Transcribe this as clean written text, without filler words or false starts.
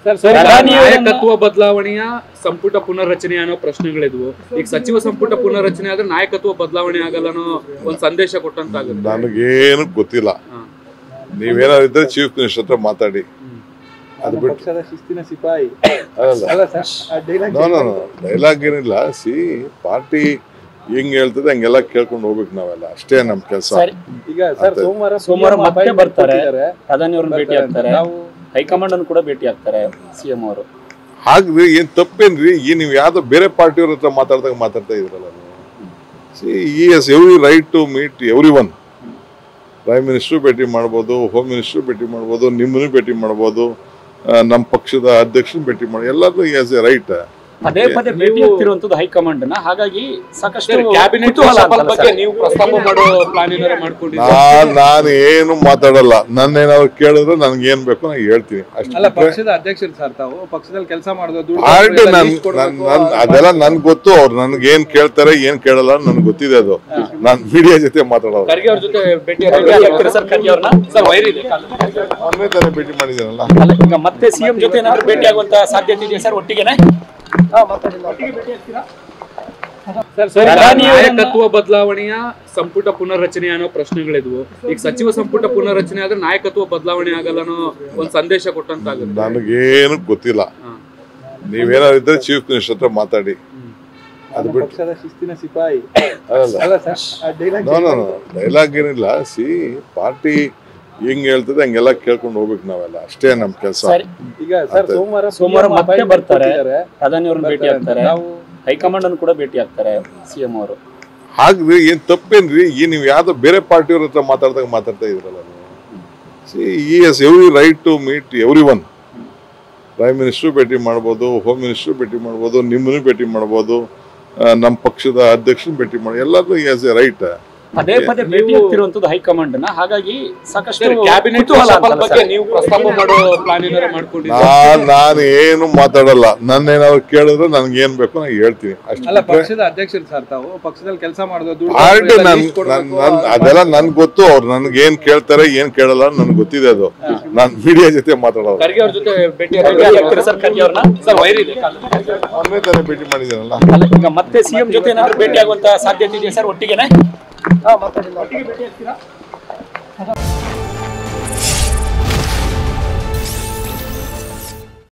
ನಾಯಕತ್ವ ಬದಲಾವಣೆಯ ಸಂಪುಟ ಪುನರ್ರಚನೆ ಅನ್ನೋ ಪ್ರಶ್ನೆಗಳಿದ್ವು. ಈಗ ಸಚಿವ ಸಂಪುಟ ಪುನರ್ರಚನೆ ಆದ್ರೆ ನಾಯಕತ್ವ ಬದಲಾವಣೆ ಆಗಲ್ಲ ಅನ್ನೋ ಒಂದು ಸಂದೇಶ ಕೊಟ್ಟಂತಾಗುತ್ತೆ. ನನಗೇನು ಗೊತ್ತಿಲ್ಲ, ನೀವೇನಾದ್ರು ಇದ್ರೆ ಚೀಫ್ ಮಿನಿಸ್ಟರ್ ಹತ್ರ ಮಾತಾಡಿ. ಅದು ಬಿಟ್ಟು ಶಿಸ್ತಿನ ಸಿಪಾಯಿ ಡೈಲಾಗ್ ಏನಿಲ್ಲ. ಪಾರ್ಟಿ ಹೆಂಗ್ ಹೇಳ್ತದೆ ಹಂಗೆಲ್ಲ ಕೇಳ್ಕೊಂಡು ಹೋಗ್ಬೇಕು ನಾವೆಲ್ಲ, ಅಷ್ಟೇ ನಮ್ ಕೆಲಸ. ಈಗ ಸರ್ ಸೋಮವಾರ ಮತ್ತೆ ಬರ್ತಾರೆ, ಪ್ರಧಾನಿ ಅವ್ರನ್ನ ಭೇಟಿ ಆಗ್ತಾರೆ, ಹೈಕಮಾಂಡ್ ಅನ್ನು ಕೂಡ ಭೇಟಿ ಆಗ್ತಾರೆ ಸಿಎಂ ಅವರು. ಹಾಗ್ರಿ ಏನ್ ತಪ್ಪೇನ್ರಿ? ಈ ನೀವು ಯಾವ್ದೋ ಬೇರೆ ಪಾರ್ಟಿಯವ್ರ ಹತ್ರ ಮಾತಾಡ್ತಾ ಇದ್ರಲ್ಲ ನೀವು. ಈ is every right to meet everyone. Prime minister ಭೇಟಿ ಮಾಡ್ಬೋದು, ಹೋಮ್ ಮಿನಿಸ್ಟರ್ ಭೇಟಿ ಮಾಡ್ಬೋದು, ನಿಮ್ಮನ್ನು ಭೇಟಿ ಮಾಡ್ಬೋದು, ನಮ್ಮ ಪಕ್ಷದ ಅಧ್ಯಕ್ಷನ ಭೇಟಿ ಮಾಡಿ, ಎಲ್ಲರೂ ಎಸ್ ಎ ರೈಟ್. ಪದೇ ಪದೇ ಭೇಟಿ ಆಗ್ತಿರುವಂತದ್ದು ಹೈಕಮಾಂಡ್ ನ. ಹಾಗಾಗಿ ಸಾಕಷ್ಟು ಕ್ಯಾಬಿನೆಟ್ ಬಗ್ಗೆ ನೀವು ಪ್ರಸ್ತಾಪ ಮಾಡೋ ಪ್ಲಾನ್ ಏನಾದ್ರು ಮಾಡ್ಕೊಂಡಿದ್ದೀರಾ? ನಾನು ಏನು ಮಾತಾಡಲ್ಲ. ನನ್ನೇನಾದ್ರು ಕೇಳಿದ್ರೆ ನನ್ಗೆ ಏನ್ ಬೇಕು ನಾನು ಹೇಳ್ತೀನಿ ಅಷ್ಟೇ. ಪಕ್ಷದ ಅಧ್ಯಕ್ಷರು ಸರ್, ತಾವು ಪಕ್ಷದಲ್ಲಿ ಕೆಲಸ ಮಾಡೋದು ಅದೆಲ್ಲ ನನ್ಗೆ ಗೊತ್ತು. ಅವ್ರು ನನ್ಗೆ ಏನ್ ಕೇಳ್ತಾರೆ ಏನ್ ಕೇಳಲ್ಲ ನನ್ಗೆ ಗೊತ್ತಿದೆ. ಅದು ನಾನ್ ಮೀಡಿಯಾ ಜೊತೆ ಮಾತಾಡೋದು. ಖರ್ಗೆ ಅವ್ರ ಜೊತೆ ಭೇಟಿ ಭೇಟಿ ಮಾಡಿದ್ದೀನಲ್ಲ. ಈಗ ಮತ್ತೆ ಸಿಎಂ ಜೊತೆ ಏನಾದ್ರು ಭೇಟಿ ಆಗುವಂತ ಸಾಧ್ಯತೆ ಇದೆಯಾ ಸರ್? ಒಟ್ಟಿಗೆನೆ ನಾಯಕತ್ವ ಬದಲಾವಣೆಯ ಸಂಪುಟ ಪುನರ್ರಚನೆ ಅನ್ನೋ ಪ್ರಶ್ನೆಗಳಿದ್ವು. ಈಗ ಸಚಿವ ಸಂಪುಟ ಪುನರ್ರಚನೆ ಆದ್ರೆ ನಾಯಕತ್ವ ಬದಲಾವಣೆ ಆಗಲ್ಲ ಅನ್ನೋ ಒಂದು ಸಂದೇಶ ಕೊಟ್ಟಂತಾಗುತ್ತೆ. ನನಗೇನು ಗೊತ್ತಿಲ್ಲ, ನೀವೇನಾದ್ರು ಇದ್ರೆ ಚೀಫ್ ಮಿನಿಸ್ಟರ್ ಹತ್ರ ಮಾತಾಡಿ. ಅದು ಬಿಟ್ಟು ಶಿಸ್ತಿನ ಸಿಪಾಯಿ ಡೈಲಾಗ್ ಏನಿಲ್ಲ. ಪಾರ್ಟಿ ಹೆಂಗ್ ಹೇಳ್ತದೆ ಹಂಗೆಲ್ಲ ಕೇಳ್ಕೊಂಡು ಹೋಗ್ಬೇಕು ನಾವೆಲ್ಲ, ಅಷ್ಟೇ ನಮ್ ಕೆಲಸ. ಈಗ ಸರ್ ಸೋಮವಾರ ಮತ್ತೆ ಬರ್ತಾರೆ, ಪ್ರಧಾನಿ ಅವ್ರನ್ನ ಭೇಟಿ ಆಗ್ತಾರೆ, ಹೈಕಮಾಂಡ್ ಅನ್ನು ಕೂಡ ಭೇಟಿ ಆಗ್ತಾರೆ ಸಿಎಂ ಅವರು. ಹಾಗ್ರಿ ಏನ್ ತಪ್ಪೇನ್ರಿ? ಈ ನೀವು ಯಾವ್ದೋ ಬೇರೆ ಪಾರ್ಟಿಯವ್ರ ಹತ್ರ ಮಾತಾಡ್ತಾ ಇದ್ರಲ್ಲ ನೀವು. ಈ is every right to meet everyone. Prime minister ಭೇಟಿ ಮಾಡ್ಬೋದು, ಹೋಮ್ ಮಿನಿಸ್ಟರ್ ಭೇಟಿ ಮಾಡ್ಬೋದು, ನಿಮ್ಮನ್ನು ಭೇಟಿ ಮಾಡ್ಬೋದು, ನಮ್ಮ ಪಕ್ಷದ ಅಧ್ಯಕ್ಷನ ಭೇಟಿ ಮಾಡಿ, ಎಲ್ಲರೂ ಎಸ್ ಎ ರೈಟ್. ಪದೇ ಪದೇ ಭೇಟಿ ಆಗ್ತಿರುವಂತದ್ದು ಹೈಕಮಾಂಡ್ ನ. ಹಾಗಾಗಿ ಸಾಕಷ್ಟು ಕ್ಯಾಬಿನೆಟ್ ಬಗ್ಗೆ ನೀವು ಪ್ರಸ್ತಾಪ ಮಾಡೋ ಪ್ಲಾನ್ ಏನಾದ್ರು ಮಾಡ್ಕೊಂಡಿದ್ದೀರಾ? ನಾನು ಏನು ಮಾತಾಡಲ್ಲ. ನನ್ನೇನಾದ್ರು ಕೇಳಿದ್ರೆ ನನ್ಗೆ ಏನ್ ಬೇಕು ನಾನು ಹೇಳ್ತೀನಿ ಅಷ್ಟೇ. ಪಕ್ಷದ ಅಧ್ಯಕ್ಷರು ಸರ್, ತಾವು ಪಕ್ಷದಲ್ಲಿ ಕೆಲಸ ಮಾಡೋದು ಅದೆಲ್ಲ ನನ್ಗೆ ಗೊತ್ತು. ಅವ್ರು ನನ್ಗೆ ಏನ್ ಕೇಳ್ತಾರೆ ಏನ್ ಕೇಳಲ್ಲ ನನ್ಗೆ ಗೊತ್ತಿದೆ. ಅದು ನಾನ್ ಮೀಡಿಯಾ ಜೊತೆ ಮಾತಾಡೋದು. ಖರ್ಗೆ ಅವ್ರ ಜೊತೆ ಭೇಟಿ ಭೇಟಿ ಮಾಡಿದ್ದೀನಲ್ಲ. ಈಗ ಮತ್ತೆ ಸಿಎಂ ಜೊತೆ ಏನಾದ್ರು ಭೇಟಿ ಆಗುವಂತ ಸಾಧ್ಯತೆ ಇದೆಯಾ ಸರ್? ಒಟ್ಟಿಗೆನೆ